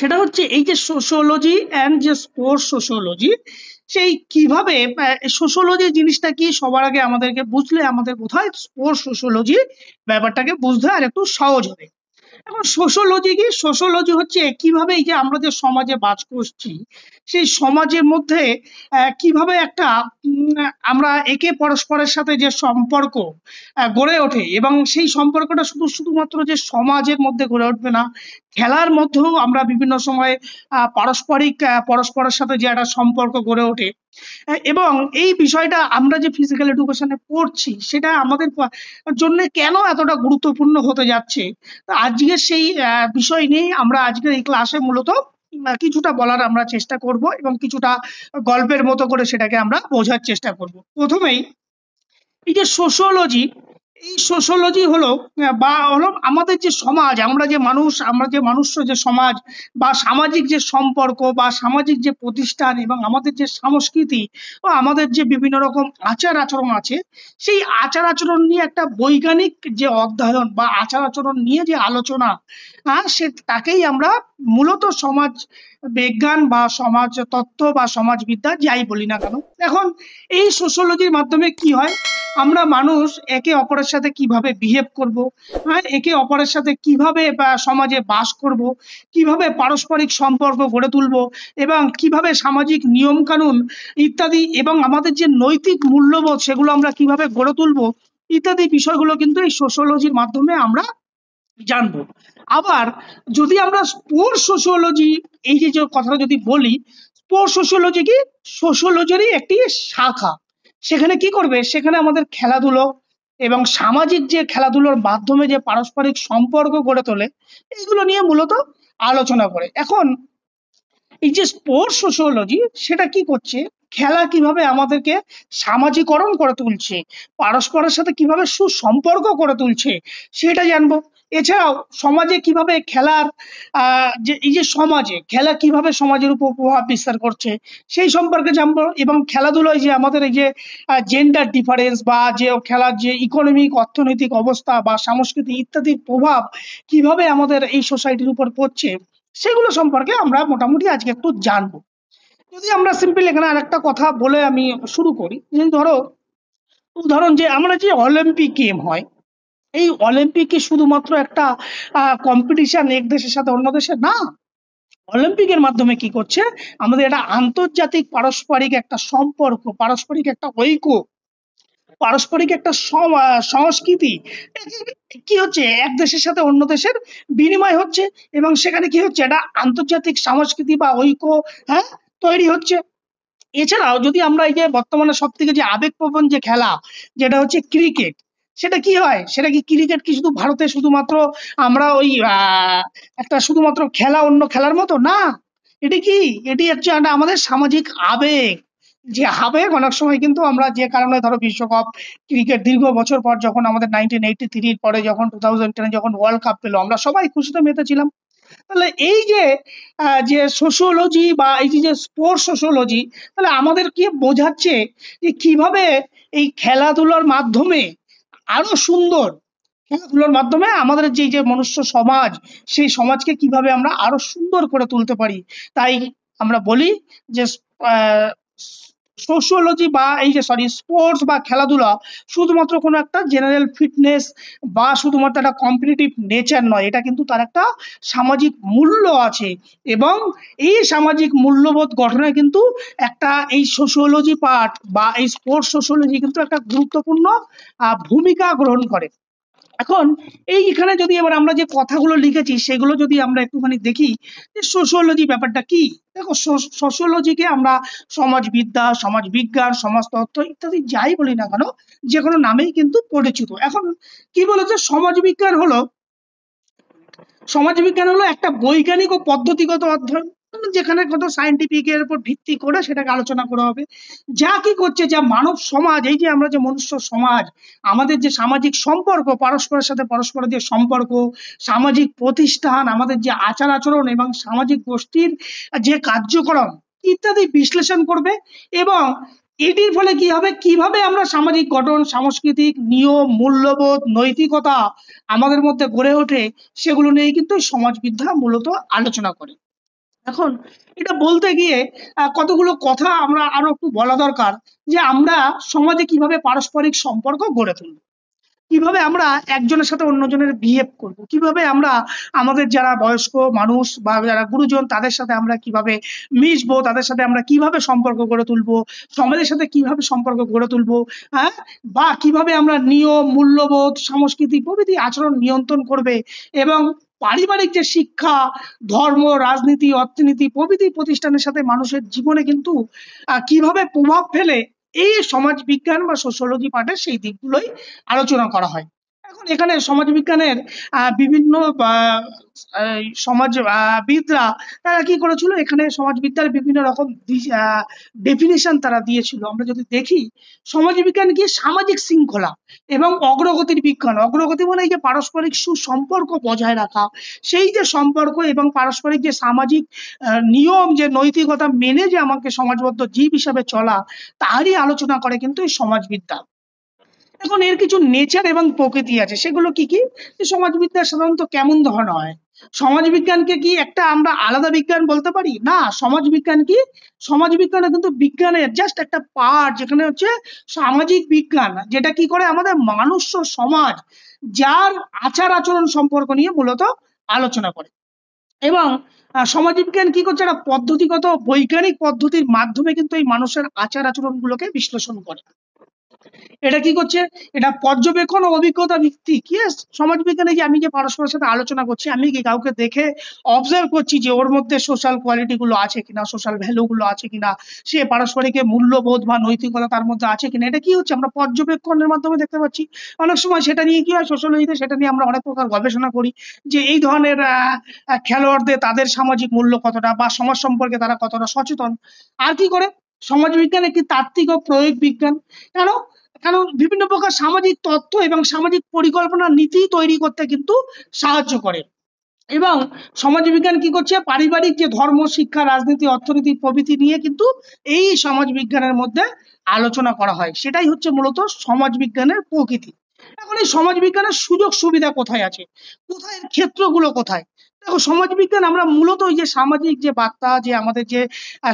সেটা হচ্ছে এই যে সোশিওলজি অ্যান্ড যে স্পোর্টস সোশিওলজি, সেই কিভাবে সোশিওলজি জিনিসটা কি সবার আগে আমাদেরকে বুঝলে আমাদের বোধহয় স্পোর্টস সোশিওলজি ব্যাপারটাকে বুঝতে আর একটু সহজ হবে। এখন সোশ্যোলজি কি? সোশ্যোলজি হচ্ছে কিভাবে এই যে আমরা যে সমাজে বাস করছি, সেই সমাজের মধ্যে কিভাবে একটা আমরা একে পরস্পরের সাথে যে সম্পর্ক গড়ে ওঠে, এবং সেই সম্পর্কটা শুধুমাত্র যে সমাজের মধ্যে গড়ে উঠবে না, খেলার মধ্যেও আমরা বিভিন্ন সময় পারস্পরিক পরস্পরের সাথে যে একটা সম্পর্ক গড়ে ওঠে। এবং এই বিষয়টা আমরা যে ফিজিক্যাল এডুকেশনে পড়ছি সেটা আমাদের জন্য কেন এতটা গুরুত্বপূর্ণ হতে যাচ্ছে, তো আজকের সেই বিষয় নিয়েই আমরা আজকের এই ক্লাসে মূলত কিছুটা বলার আমরা চেষ্টা করব, এবং কিছুটা গল্পের মতো করে সেটাকে আমরা বোঝার চেষ্টা করব। প্রথমেই এই যে সোশ্যোলজি, এই সোশ্যোলজি হলো আমাদের যে সমাজ, আমরা যে মানুষ যে সমাজ বা সামাজিক যে সম্পর্ক বা সামাজিক যে প্রতিষ্ঠান এবং আমাদের যে সংস্কৃতি ও আমাদের যে বিভিন্ন রকম আচার আচরণ আছে, সেই আচার আচরণ নিয়ে একটা বৈজ্ঞানিক যে অধ্যয়ন বা আচার আচরণ নিয়ে যে আলোচনা, সে তাকেই আমরা মূলত সমাজ বিজ্ঞান বা সমাজ তত্ত্ব বা সমাজবিদ্যা যাই বলি না কেন। এখন এই সোশ্যোলজির মাধ্যমে কি হয়, আমরা মানুষ একে অপরের সাথে কিভাবে বিহেভ করব, একে অপরের সাথে কিভাবে সমাজে বাস করব, কিভাবে পারস্পরিক সম্পর্ক গড়ে তুলব, এবং কিভাবে সামাজিক নিয়ম কানুন ইত্যাদি এবং আমাদের যে নৈতিক মূল্যবোধ সেগুলো আমরা কিভাবে গড়ে তুলব, ইত্যাদি বিষয়গুলো কিন্তু এই সোশ্যোলজির মাধ্যমে আমরা জানবো। আবার যদি আমরা স্পোর্টস সোশ্যোলজি, এই যে কথাটা যদি বলি, স্পোর্টস সোশ্যোলজি কি? সোশ্যোলজিরই একটি শাখা। সেখানে কি করবে, সেখানে আমাদের খেলাধুলো এবং সামাজিক যে খেলাধুলোর মাধ্যমে যে পারস্পরিক সম্পর্ক গড়ে তোলে, এইগুলো নিয়ে মূলত আলোচনা করে। এখন এই যে স্পোর্টস সোশ্যোলজি সেটা কি করছে, খেলা কিভাবে আমাদেরকে সামাজিকরণ করে তুলছে, পারস্পরের সাথে কিভাবে সুসম্পর্ক করে তুলছে সেটা জানবো। এছাড়াও সমাজে কিভাবে খেলার যে এই যে সমাজে খেলা কিভাবে সমাজের উপর প্রভাব বিস্তার করছে সেই সম্পর্কে জানবো। এবং খেলাধুলায় যে আমাদের এই যে জেন্ডার ডিফারেন্স বা যে খেলার যে ইকোনমিক অর্থনৈতিক অবস্থা বা সাংস্কৃতিক ইত্যাদির প্রভাব কিভাবে আমাদের এই সোসাইটির উপর পড়ছে, সেগুলো সম্পর্কে আমরা মোটামুটি আজকে একটু জানবো। যদি আমরা সিম্পল এখানে আরেকটা কথা বলে আমি শুরু করি, যে ধরো উদাহরণ, যে আমরা যে অলিম্পিক গেম হয়, এই অলিম্পিক কি শুধুমাত্র একটা কম্পিটিশন এক দেশের সাথে অন্য দেশের? না, অলিম্পিকের মাধ্যমে কি করছে, আমাদের একটা আন্তর্জাতিক পারস্পরিক একটা সম্পর্ক, পারস্পরিক একটা ঐক্য, পারস্পরিক একটা সংস্কৃতি কি হচ্ছে, এক দেশের সাথে অন্য দেশের বিনিময় হচ্ছে, এবং সেখানে কি হচ্ছে, একটা আন্তর্জাতিক সংস্কৃতি বা ঐক্য হ্যাঁ তৈরি হচ্ছে। এছাড়াও যদি আমরা এই যে বর্তমানে সব থেকে যে আবেগপ্রবণ যে খেলা, যেটা হচ্ছে ক্রিকেট, সেটা কি হয়, সেটা কি ক্রিকেট কি শুধু ভারতে শুধুমাত্র আমরা ওই একটা শুধুমাত্র খেলা অন্য খেলার মতো? না, এটি কি, এটি হচ্ছে একটা আমাদের সামাজিক আবেগ। যে আবেগ অনেক সময় কিন্তু আমরা যে কারণে ধরো বিশ্বকাপ ক্রিকেট দীর্ঘ বছর পর যখন আমাদের 1983 পরে যখন 2010 যখন ওয়ার্ল্ড কাপ পেলো, আমরা সবাই খুশিতে মেতেছিলাম। তাহলে এই যে যে সোশ্যোলজি বা এই যে স্পোর্টস সোশ্যোলজি, তাহলে আমাদের কি বোঝাচ্ছে যে কিভাবে এই খেলাধুলার মাধ্যমে আরো সুন্দর, খেলাধুলার মাধ্যমে আমাদের যে মনুষ্য সমাজ, সেই সমাজকে কিভাবে আমরা আরো সুন্দর করে তুলতে পারি। তাই আমরা বলি যে সোশ্যোলজি বা এই যে স্পোর্টস বা খেলাধুলা শুধুমাত্র কোনো একটা জেনারেল ফিটনেস বা শুধুমাত্র একটা কম্পিটিটিভ নেচার নয়, এটা কিন্তু তার একটা সামাজিক মূল্য আছে, এবং এই সামাজিক মূল্যবোধ গঠনে কিন্তু একটা এই সোশ্যোলজি পার্ট বা এই স্পোর্টস সোশ্যোলজি কিন্তু একটা গুরুত্বপূর্ণ ভূমিকা গ্রহণ করে। এখন এইখানে যদি এবার আমরা যে কথাগুলো লিখেছি সেগুলো যদি আমরা একটুখানি দেখি যে সোশ্যোলজি ব্যাপারটা কি। দেখো, সোশ্যোলজিকে আমরা সমাজবিদ্যা, সমাজবিজ্ঞান, সমাজতত্ত্ব ইত্যাদি যাই বলি না কেন, যে কোনো নামেই কিন্তু পরিচিত। এখন কি বলেছে, সমাজবিজ্ঞান হলো একটা বৈজ্ঞানিক ও পদ্ধতিগত অধ্যয়ন, যেখানে কত সায়েন্টিফিক এর উপর ভিত্তি করে সেটাকে আলোচনা করা হবে। যা কি করছে, যা মানব সমাজ, এই যে আমরা যে মনুষ্য সমাজ, আমাদের যে সামাজিক সম্পর্ক, পরস্পরের সাথে পরস্পরের যে সম্পর্ক, সামাজিক প্রতিষ্ঠান, আমাদের যে আচার আচরণ এবং সামাজিক গোষ্ঠীর যে কার্যক্রম ইত্যাদি বিশ্লেষণ করবে। এবং এটির ফলে কি হবে, কিভাবে আমরা সামাজিক গঠন, সাংস্কৃতিক নিয়ম, মূল্যবোধ, নৈতিকতা আমাদের মধ্যে গড়ে ওঠে, সেগুলো নিয়ে কিন্তু সমাজবিদ্যা মূলত আলোচনা করে। এখন এটা বলতে গিয়ে কতগুলো কথা আমরা আরো একটু বলা দরকার, যে আমরা সমাজে কিভাবে পারস্পরিক সম্পর্ক গড়ে তুলবো, কিভাবে আমরা একজনের সাথে অন্যজনের বিহেভ করব, কিভাবে আমরা আমাদের যারা বয়স্ক মানুষ বা যারা গুরুজন তাদের সাথে আমরা কিভাবে মিশবো, তাদের সাথে আমরা কিভাবে সম্পর্ক গড়ে তুলবো, সমাজের সাথে কিভাবে সম্পর্ক গড়ে তুলবো, হ্যাঁ, বা কিভাবে আমরা নিয়ম মূল্যবোধ সংস্কৃতি প্রভৃতি আচরণ নিয়ন্ত্রণ করবে, এবং পারিবারিক যে শিক্ষা, ধর্ম, রাজনীতি, অর্থনীতি প্রভৃতি প্রতিষ্ঠানের সাথে মানুষের জীবনে কিন্তু কিভাবে প্রভাব ফেলে, এই সমাজ বিজ্ঞান বা সোশ্যোলজি পাঠের সেই দিকগুলোই আলোচনা করা হয়। এখন এখানে সমাজবিজ্ঞানের বিভিন্ন সমাজবিদরা তারা কি করেছিল, এখানে সমাজবিদ্যার বিভিন্ন রকম ডেফিনিশন তারা দিয়েছিল। আমরা যদি দেখি, সমাজবিজ্ঞান কি সামাজিক শৃঙ্খলা এবং অগ্রগতির বিজ্ঞান। অগ্রগতি মানে এই যে পারস্পরিক সুসম্পর্ক বজায় রাখা, সেই যে সম্পর্ক এবং পারস্পরিক যে সামাজিক নিয়ম, যে নৈতিকতা মেনে যে আমাকে সমাজবদ্ধ জীব হিসাবে চলা, তারই আলোচনা করে কিন্তু এই সমাজবিদ্যা। এখন এর কিছু নেচার এবং প্রকৃতি আছে, সেগুলো কি কি? যে সমাজবিদ্যা সাধারণত কেমন ধরনের হয়? সমাজবিজ্ঞানকে কি একটা আমরা আলাদা বিজ্ঞান বলতে পারি? না, সমাজবিজ্ঞান কি, সমাজবিজ্ঞানে কিন্তু বিজ্ঞানের জাস্ট একটা পার্ট, যেখানে হচ্ছে সামাজিক বিজ্ঞান, যেটা কি করে আমাদের মানুষ ও সমাজ, যার আচার আচরণ সম্পর্ক নিয়ে মূলত আলোচনা করে। এবং সমাজবিজ্ঞান কি করছে, একটা পদ্ধতিগত বৈজ্ঞানিক পদ্ধতির মাধ্যমে কিন্তু এই মানুষের আচার আচরণ গুলোকে বিশ্লেষণ করে। এটা কি করছে, এটা পর্যবেক্ষণ ও অভিজ্ঞতা ভিত্তিক। ইয়েস, সমাজবিজ্ঞানে যে আমি যে পারস্পরের সাথে আলোচনা করছি, আমি কি কাউকে দেখে অবজার্ভ করছি যে ওর মধ্যে সোশ্যাল কোয়ালিটি গুলো আছে কিনা, সোশ্যাল ভ্যালু গুলো আছে কিনা, সে পারস্পরিক মূল্যবোধ বা নৈতিকতা তার মধ্যে আছে কিনা, এটা কি হচ্ছে আমরা পর্যবেক্ষণের মাধ্যমে দেখতে পাচ্ছি। অনেক সময় সেটা নিয়ে কি হয়, সোশ্যোলজিতে সেটা নিয়ে আমরা অনেক প্রকার গবেষণা করি, যে এই ধরনের খেলোয়াড়দের তাদের সামাজিক মূল্য কতটা, বা সমাজ সম্পর্কে তারা কতটা সচেতন। আর কি করে, সমাজবিজ্ঞান একটি তাত্ত্বিক ও প্রয়োগ বিজ্ঞান। কেন? কারণ বিভিন্ন প্রকার সামাজিক তথ্য এবং সামাজিক পরিকল্পনা নীতি তৈরি করতে কিন্তু সাহায্য করে। এবং সমাজবিজ্ঞান কি করছে, পারিবারিক যে ধর্ম, শিক্ষা, রাজনীতি, অর্থনীতি প্রভৃতি নিয়ে কিন্তু এই সমাজবিজ্ঞানের মধ্যে আলোচনা করা হয়। সেটাই হচ্ছে মূলত সমাজবিজ্ঞানের প্রকৃতি। এখন এই সমাজবিজ্ঞানের সুযোগ সুবিধা কোথায় আছে, কোথায় এর ক্ষেত্রগুলো কোথায়? দেখো, সমাজবিজ্ঞান আমরা মূলত ওই যে সামাজিক যে বার্তা, যে আমাদের যে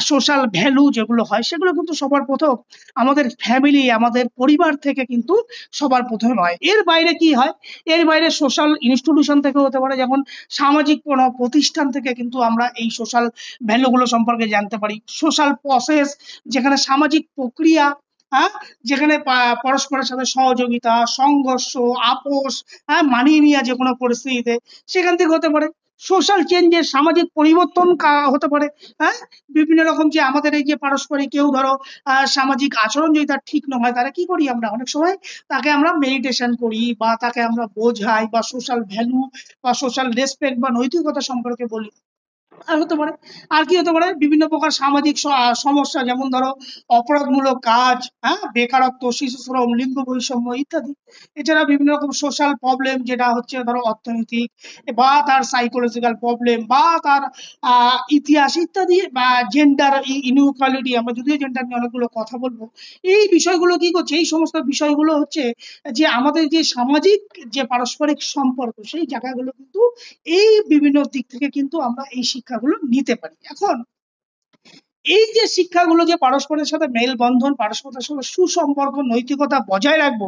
সোশ্যাল ভ্যালু যেগুলো হয়, সেগুলো কিন্তু সবার প্রথম আমাদের ফ্যামিলি, আমাদের পরিবার থেকে কিন্তু সবার প্রথমে হয়। এর বাইরে কি হয়, এর বাইরে সোশ্যাল ইনস্টিটিউশন থেকে হতে পারে, যেমন সামাজিক কোনো প্রতিষ্ঠান থেকে কিন্তু আমরা এই সোশ্যাল ভ্যালুগুলো সম্পর্কে জানতে পারি। সোশ্যাল প্রসেস, যেখানে সামাজিক প্রক্রিয়া, হ্যাঁ, যেখানে পরস্পরের সাথে সহযোগিতা, সংঘর্ষ, আপোষ, হ্যাঁ, মানিয়ে নেওয়া যে কোনো পরিস্থিতিতে, সেখান থেকে হতে পারে। সোশ্যাল চেঞ্জের সামাজিক পরিবর্তন হতে পারে। হ্যাঁ, বিভিন্ন রকম যে আমাদের এই যে পারস্পরিক, কেউ ধরো সামাজিক আচরণ যদি তার ঠিক না হয়, তারা কি করি আমরা অনেক সময়, তাকে আমরা মেডিটেশন করি, বা তাকে আমরা বোঝাই, বা সোশ্যাল ভ্যালু বা সোশ্যাল রেসপেক্ট বা নৈতিকতা সম্পর্কে বলি। আর হতে পারে, আর কি হতে পারে, বিভিন্ন প্রকার সামাজিক সমস্যা, যেমন ধরো অপরাধমূলক কাজ, হ্যাঁ, বেকারত্ব, শিশু শ্রম, লিঙ্গ বৈষম্য ইত্যাদি। এছাড়া বিভিন্ন রকম সোশ্যাল প্রবলেম, যেটা হচ্ছে ধরো অর্থনৈতিক, বা তার সাইকোলজিক্যাল প্রবলেম, বা তার ইতিহাস ইত্যাদি, বা জেন্ডার ইনইকুয়ালিটি, আমরা যদিও জেন্ডার নিয়ে অনেকগুলো কথা বলবো। এই বিষয়গুলো কি করছে, এই সমস্ত বিষয়গুলো হচ্ছে যে আমাদের যে সামাজিক যে পারস্পরিক সম্পর্ক, সেই জায়গাগুলো কিন্তু এই বিভিন্ন দিক থেকে কিন্তু আমরা এই শিক্ষাগুলো নিতে পারি। এখন এই যে শিক্ষাগুলো, যে পারস্পরের সাথে মেলবন্ধন, পারস্পরের সাথে সুসম্পর্ক, নৈতিকতা বজায় রাখবো,